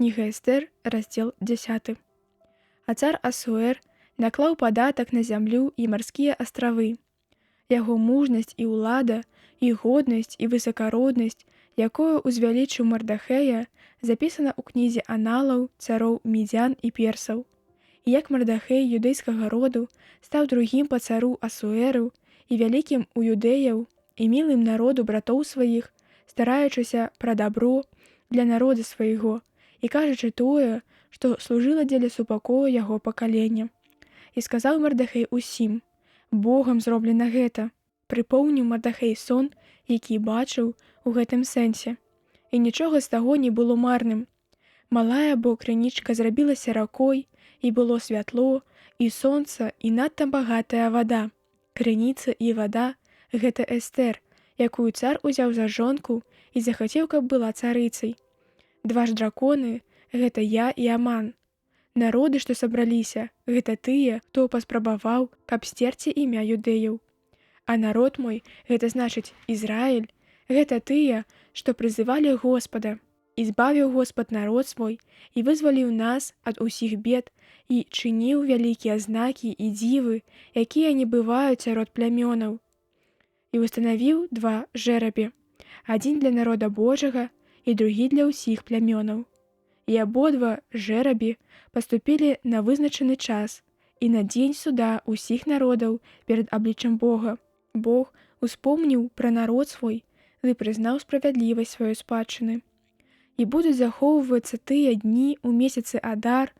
Кніга Эстэр, раздзел 10. А цар Асуэр наклаў падатак на зямлю і марскія астравы. Яго мужнасць і ўлада, і годнасць, і высакароднасць, якую узвялічыў Мардахея, запісана ў кнізе аналаў цароў мідзян і персаў. І як Мардахей юдэйскага роду стаў другім па цару Асуэру і вялікім у юдэяў і мілым народу братоў сваіх, стараючыся пра дабро для народа свайго і кажучы тое, што служыла дзеля супакою яго пакалення. І сказаў Мардахей усім: «Богам зроблена гэта». Прыпомніў Мардахей сон, які бачыў у гэтым сэнсе. І нічога з таго не было марным. Малая бо крынічка зрабілася ракой, і было святло, і сонца, і надта багатая вада. Крыніца і вада — гэта Эстэр, якую цар узяў за жонку і захацеў, каб была царыцай. Два ж драконы — гэта я і Аман. Народы, што сабраліся, гэта тыя, хто паспрабаваў, каб сцерці імя юдэяў. А народ мой, гэта значыць Ізраіль, гэта тыя, што прызывалі Господа. І збавіў Господ народ свой, і вызваліў нас ад усіх бед, і чыніў вялікія знакі і дзівы, якія не бываюць сярод плямёнаў. І устанавіў два жэрабі, адзін для народа Божага і другі для ўсіх плямёнаў. І абодва жэрабі паступілі на вызначаны час і на дзень суда ўсіх народаў перад абліччам Бога. Бог успомніў пра народ свой ды прызнаў справядлівасць сваёй спадчыны. І будуць захоўвацца тыя дні ў месяцы Адар,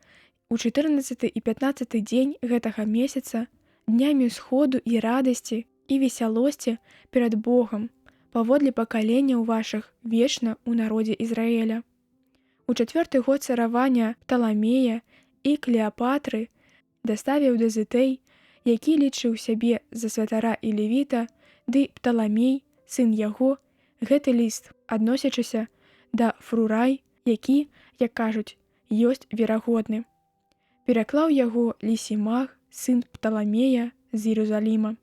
у 14 і 15 дзень гэтага месяца, днямі сходу і радасці і весялосці перад Богам, паводле пакаленняў вашых вечна ў народзе Ізраіля. У 4-й год царавання Пталамея і Клеапатры даставіў Дазітэй, які лічыў сябе за святара і левіта, ды Пталамей, сын яго, гэты ліст, адносячыся да Фрурай, які, як кажуць, ёсць верагодны. Пераклаў яго Лісімах, сын Пталамея з Іерусаліма.